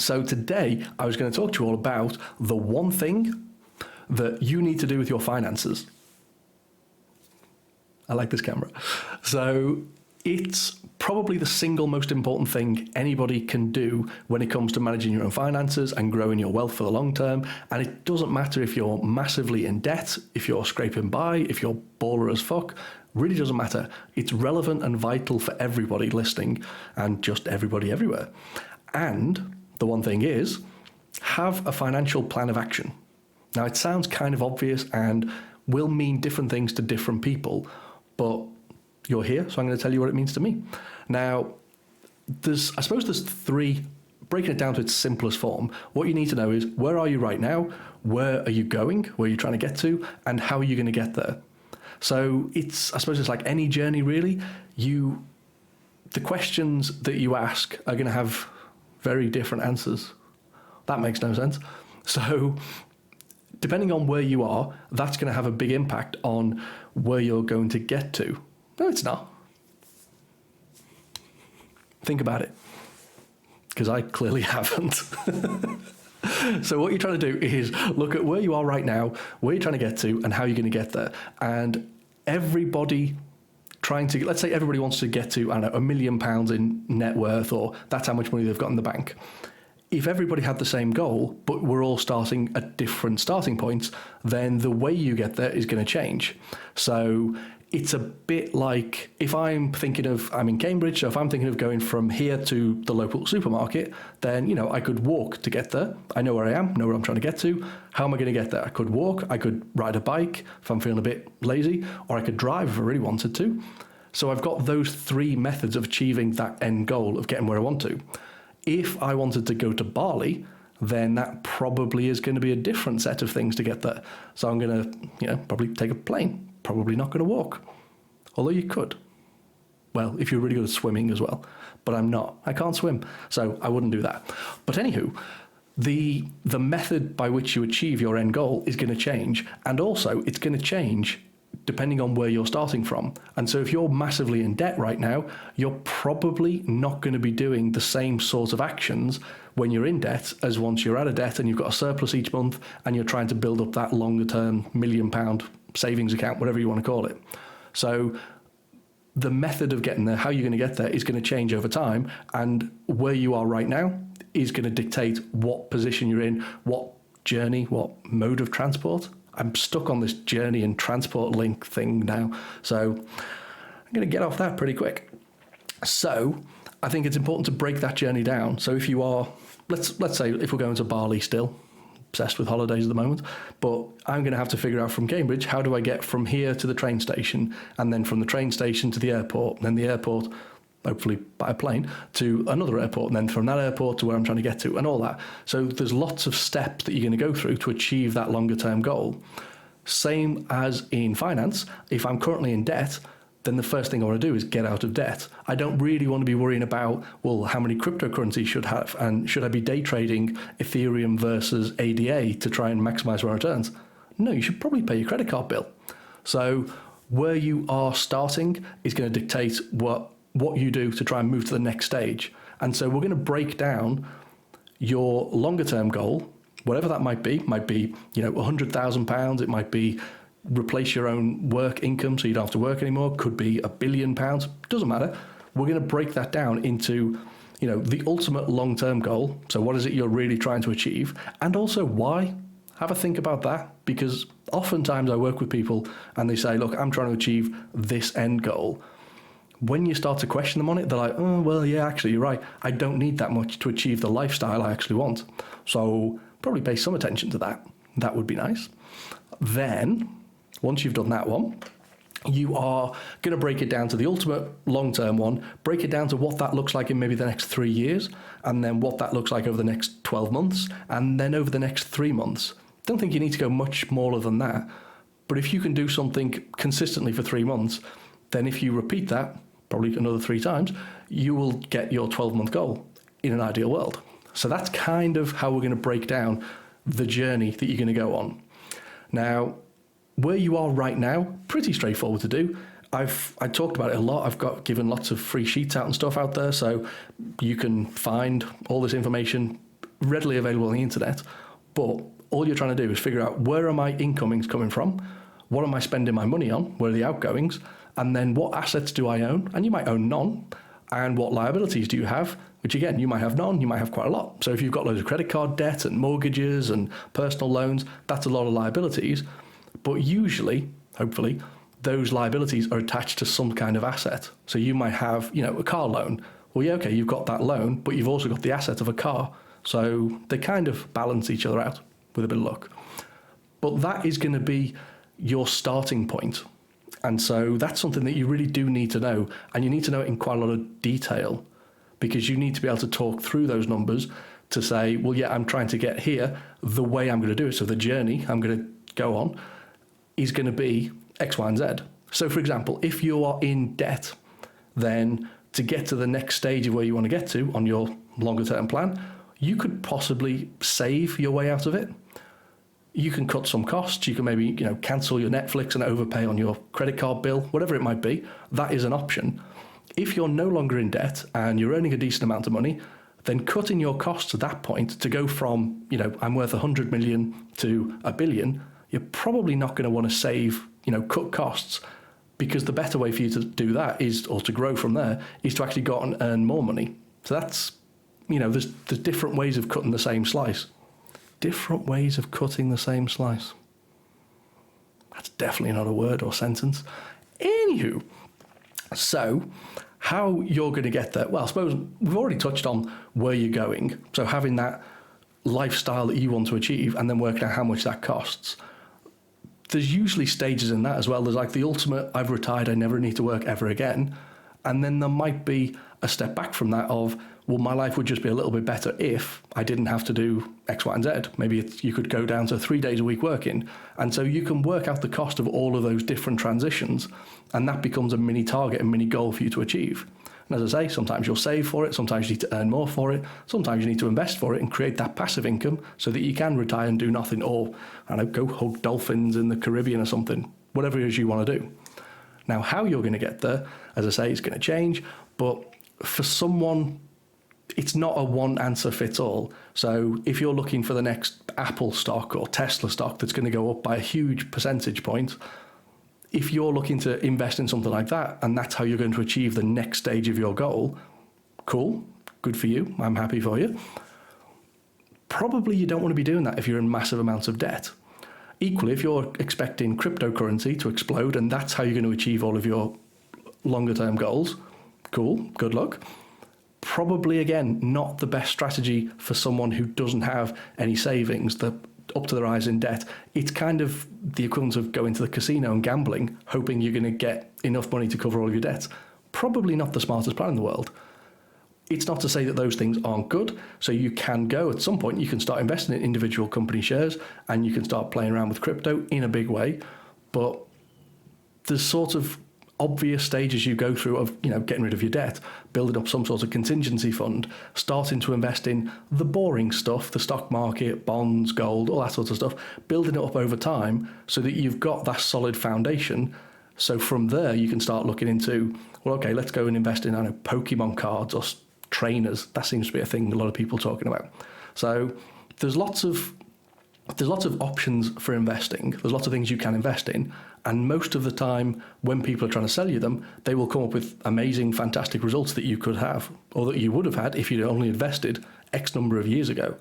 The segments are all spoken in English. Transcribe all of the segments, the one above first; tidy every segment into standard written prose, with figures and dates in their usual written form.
So today I was going to talk to you all about the one thing that you need to do with your finances. I like this camera. So it's probably the single most important thing anybody can do when it comes to managing your own finances and growing your wealth for the long term. And it doesn't matter if you're massively in debt, if you're scraping by, if you're baller as fuck, really doesn't matter. It's relevant and vital for everybody listening and just everybody everywhere. And the one thing is, have a financial plan of action. Now, it sounds kind of obvious and will mean different things to different people, but you're here, so I'm going to tell you what it means to me. Now, I suppose there's three, breaking it down to its simplest form. What you need to know is, where are you right now? Where are you going? Where are you trying to get to? And how are you going to get there? So I suppose it's like any journey, really. The questions that you ask are going to have very different answers. That makes no sense. So depending on where you are, that's going to have a big impact on where you're going to get to. No, it's not. Think about it, because I clearly haven't. So what you're trying to do is look at where you are right now, where you're trying to get to, and how you're going to get there. And everybody let's say everybody wants to get to, I don't know, £1 million in net worth, or that's how much money they've got in the bank. If everybody had the same goal, but we're all starting at different starting points, then the way you get there is going to change. So it's a bit like if I'm in Cambridge, so if I'm thinking of going from here to the local supermarket, then, I could walk to get there. I know where I am, know where I'm trying to get to. How am I going to get there? I could walk, I could ride a bike if I'm feeling a bit lazy, or I could drive if I really wanted to. So I've got those three methods of achieving that end goal of getting where I want to. If I wanted to go to Bali, then that probably is going to be a different set of things to get there. So I'm going to, probably take a plane. Probably not going to walk. Although you could. Well, if you're really good at swimming as well. But I'm not. I can't swim. So I wouldn't do that. But anywho, the method by which you achieve your end goal is going to change. And also, it's going to change depending on where you're starting from. And so if you're massively in debt right now, you're probably not going to be doing the same sort of actions when you're in debt as once you're out of debt and you've got a surplus each month and you're trying to build up that longer term £1 million savings account, whatever you want to call it. So the method of getting there, how you're going to get there, is going to change over time. And where you are right now is going to dictate what position you're in, what journey, what mode of transport. I'm stuck on this journey and transport link thing now. So I'm going to get off that pretty quick. So I think it's important to break that journey down. So if you are, let's say if we're going to Bali still, obsessed with holidays at the moment, but I'm going to have to figure out from Cambridge, how do I get from here to the train station, and then from the train station to the airport, and then the airport, hopefully by a plane, to another airport, and then from that airport to where I'm trying to get to, and all that. So there's lots of steps that you're going to go through to achieve that longer term goal. Same as in finance, if I'm currently in debt, then the first thing I want to do is get out of debt. I don't really want to be worrying about, well, how many cryptocurrencies should have, and should I be day trading Ethereum versus ADA to try and maximize my returns? No, you should probably pay your credit card bill. So where you are starting is going to dictate what you do to try and move to the next stage. And so we're going to break down your longer term goal, whatever that might be, £100,000, it might be replace your own work income so you don't have to work anymore, could be £1 billion, doesn't matter. We're going to break that down into, the ultimate long-term goal. So what is it you're really trying to achieve? And also why? Have a think about that, because oftentimes I work with people and they say, look, I'm trying to achieve this end goal. When you start to question them on it, they're like, oh, well, yeah, actually, you're right. I don't need that much to achieve the lifestyle I actually want. So probably pay some attention to that. That would be nice. Then, once you've done that one, you are going to break it down to the ultimate long-term one, break it down to what that looks like in maybe the next 3 years, and then what that looks like over the next 12 months, and then over the next 3 months. Don't think you need to go much smaller than that. But if you can do something consistently for 3 months, then if you repeat that, probably another 3 times, you will get your 12-month goal in an ideal world. So that's kind of how we're going to break down the journey that you're going to go on. Now, where you are right now, pretty straightforward to do. I talked about it a lot. I've given lots of free sheets out and stuff out there, so you can find all this information readily available on the internet, but all you're trying to do is figure out where are my incomings coming from, what am I spending my money on, where are the outgoings, and then what assets do I own, and you might own none, and what liabilities do you have, which again, you might have none, you might have quite a lot. So if you've got loads of credit card debt and mortgages and personal loans, that's a lot of liabilities. But usually, hopefully, those liabilities are attached to some kind of asset. So you might have, a car loan. Well, yeah, okay, you've got that loan, but you've also got the asset of a car. So they kind of balance each other out with a bit of luck. But that is going to be your starting point. And so that's something that you really do need to know. And you need to know it in quite a lot of detail, because you need to be able to talk through those numbers to say, well, yeah, I'm trying to get here. The way I'm going to do it, so the journey I'm going to go on is going to be X, Y, and Z. So, for example, if you are in debt, then to get to the next stage of where you want to get to on your longer term plan, you could possibly save your way out of it. You can cut some costs. You can maybe, cancel your Netflix and overpay on your credit card bill, whatever it might be. That is an option. If you're no longer in debt and you're earning a decent amount of money, then cutting your costs at that point to go from, I'm worth 100 million to a billion, you're probably not going to want to save, cut costs, because the better way for you to do that is, or to grow from there, is to actually go out and earn more money. So that's, there's different ways of cutting the same slice. Different ways of cutting the same slice. That's definitely not a word or sentence. Anywho, so how you're going to get there? Well, I suppose we've already touched on where you're going. So having that lifestyle that you want to achieve and then working out how much that costs. There's usually stages in that as well. There's like the ultimate, I've retired, I never need to work ever again. And then there might be a step back from that of, well, my life would just be a little bit better if I didn't have to do X, Y, and Z. Maybe you could go down to 3 days a week working. And so you can work out the cost of all of those different transitions, and that becomes a mini target, a mini goal for you to achieve. And as I say, sometimes you'll save for it, sometimes you need to earn more for it, sometimes you need to invest for it and create that passive income so that you can retire and do nothing, or, go hug dolphins in the Caribbean or something, whatever it is you want to do. Now, how you're going to get there, as I say, is going to change, but for someone, it's not a one answer fits all. So if you're looking for the next Apple stock or Tesla stock that's going to go up by a huge percentage point, if you're looking to invest in something like that, and that's how you're going to achieve the next stage of your goal, cool, good for you, I'm happy for you. Probably you don't want to be doing that if you're in massive amounts of debt. Equally, if you're expecting cryptocurrency to explode and that's how you're going to achieve all of your longer term goals, cool, good luck. Probably, again, not the best strategy for someone who doesn't have any savings, they're up to their eyes in debt. It's kind of the equivalent of going to the casino and gambling, hoping you're going to get enough money to cover all of your debts. Probably not the smartest plan in the world. It's not to say that those things aren't good. So you can go at some point, you can start investing in individual company shares and you can start playing around with crypto in a big way. But there's sort of obvious stages you go through of, getting rid of your debt, building up some sort of contingency fund, starting to invest in the boring stuff, the stock market, bonds, gold, all that sort of stuff, building it up over time so that you've got that solid foundation. So from there, you can start looking into, well, okay, let's go and invest in, Pokemon cards or trainers. That seems to be a thing a lot of people are talking about. So there's lots of options for investing. There's lots of things you can invest in. And most of the time, when people are trying to sell you them, they will come up with amazing, fantastic results that you could have, or that you would have had if you'd only invested X number of years ago.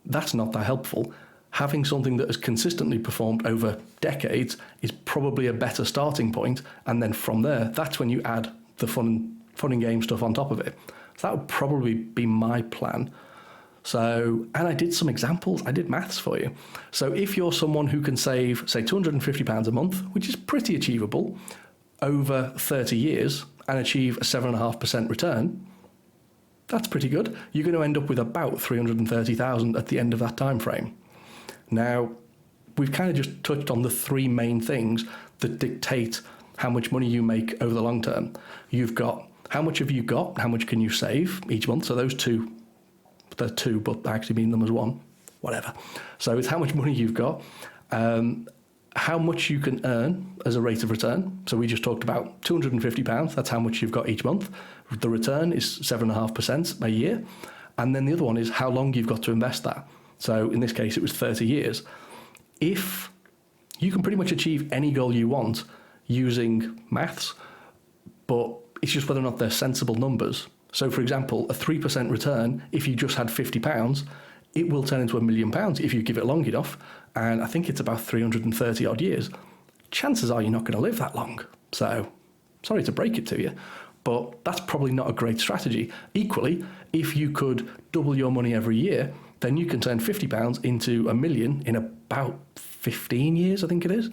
That's not that helpful. Having something that has consistently performed over decades is probably a better starting point. And then from there, that's when you add the fun and game stuff on top of it. So that would probably be my plan. So, and I did some examples, I did maths for you. So if you're someone who can save, say, £250 a month, which is pretty achievable, over 30 years and achieve a 7.5% return, that's pretty good. You're going to end up with about 330,000 at the end of that time frame. Now, we've kind of just touched on the three main things that dictate how much money you make over the long term. You've got how much have you got, how much can you save each month. So those two, they're two, but I actually mean them as one, whatever. So it's how much money you've got, how much you can earn as a rate of return. So we just talked about £250, that's how much you've got each month. The return is 7.5% a year. And then the other one is how long you've got to invest that. So in this case, it was 30 years. If you can pretty much achieve any goal you want using maths, but it's just whether or not they're sensible numbers. So for example, a 3% return, if you just had £50, it will turn into £1 million if you give it long enough. And I think it's about 330 odd years. Chances are you're not going to live that long. So sorry to break it to you, but that's probably not a great strategy. Equally, if you could double your money every year, then you can turn £50 into £1 million in about 15 years, I think it is.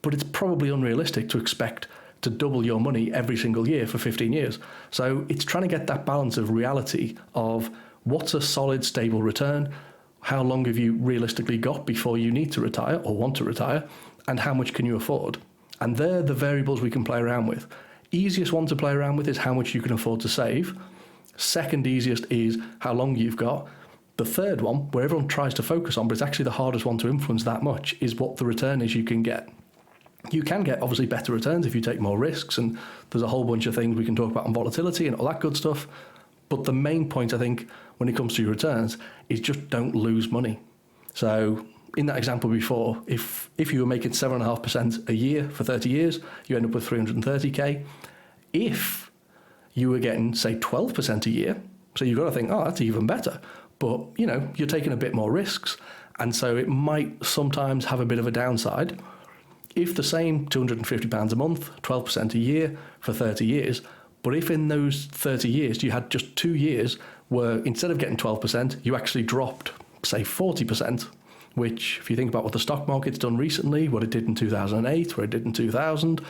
But it's probably unrealistic to expect to double your money every single year for 15 years. So it's trying to get that balance of reality of what's a solid, stable return, how long have you realistically got before you need to retire or want to retire, and how much can you afford? And they're the variables we can play around with. Easiest one to play around with is how much you can afford to save. Second easiest is how long you've got. The third one, where everyone tries to focus on, but it's actually the hardest one to influence that much, is what the return is you can get. You can get obviously better returns if you take more risks, and there's a whole bunch of things we can talk about on volatility and all that good stuff. But the main point, I think, when it comes to your returns is just don't lose money. So in that example before, if you were making 7.5% a year for 30 years, you end up with 330k. If you were getting, say, 12% a year, so you've got to think, oh, that's even better. But, you know, you're taking a bit more risks. And so it might sometimes have a bit of a downside. If the same £250 a month, 12% a year for 30 years, but if in those 30 years you had just 2 years where instead of getting 12%, you actually dropped, say, 40%, which if you think about what the stock market's done recently, what it did in 2008, what it did in 2000,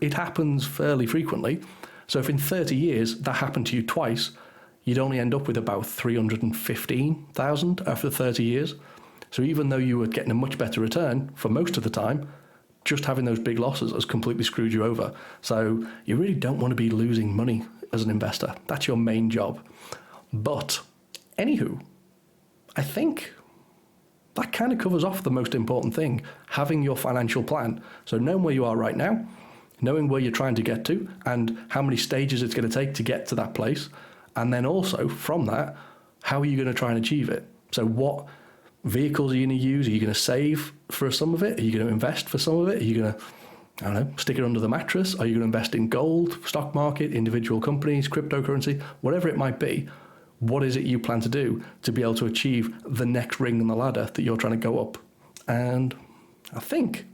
it happens fairly frequently. So if in 30 years that happened to you twice, you'd only end up with about 315,000 after 30 years. So even though you were getting a much better return for most of the time, just having those big losses has completely screwed you over. So you really don't want to be losing money as an investor. That's your main job. But anywho, I think that kind of covers off the most important thing, having your financial plan. So knowing where you are right now, knowing where you're trying to get to and how many stages it's going to take to get to that place. And then also from that, how are you going to try and achieve it? So what vehicles are you going to use? Are you going to save for some of it? Are you going to invest for some of it? Are you going to, I don't know, stick it under the mattress? Are you going to invest in gold, stock market, individual companies, cryptocurrency, whatever it might be? What is it you plan to do to be able to achieve the next ring on the ladder that you're trying to go up? And I think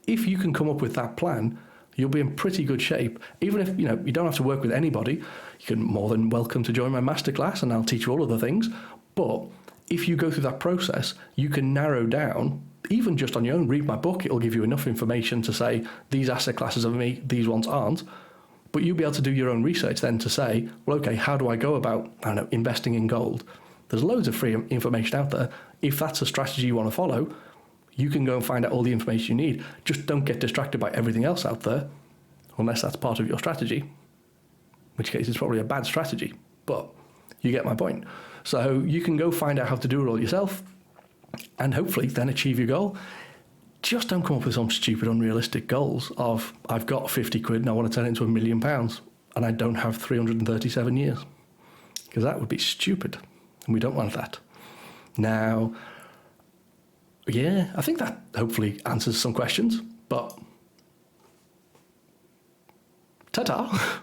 if you can come up with that plan, you'll be in pretty good shape. Even if, you know, you don't have to work with anybody, you can more than welcome to join my masterclass and I'll teach you all of the things. But if you go through that process, you can narrow down, even just on your own, read my book, it'll give you enough information to say, these asset classes are me, these ones aren't. But you'll be able to do your own research then to say, well, okay, how do I go about, I don't know, investing in gold? There's loads of free information out there. If that's a strategy you want to follow, you can go and find out all the information you need. Just don't get distracted by everything else out there, unless that's part of your strategy, in which case it's probably a bad strategy, but you get my point. So you can go find out how to do it all yourself and hopefully then achieve your goal. Just don't come up with some stupid, unrealistic goals of, I've got 50 quid and I want to turn it into £1 million and I don't have 337 years. Because that would be stupid and we don't want that. Now, yeah, I think that hopefully answers some questions, but ta-ta.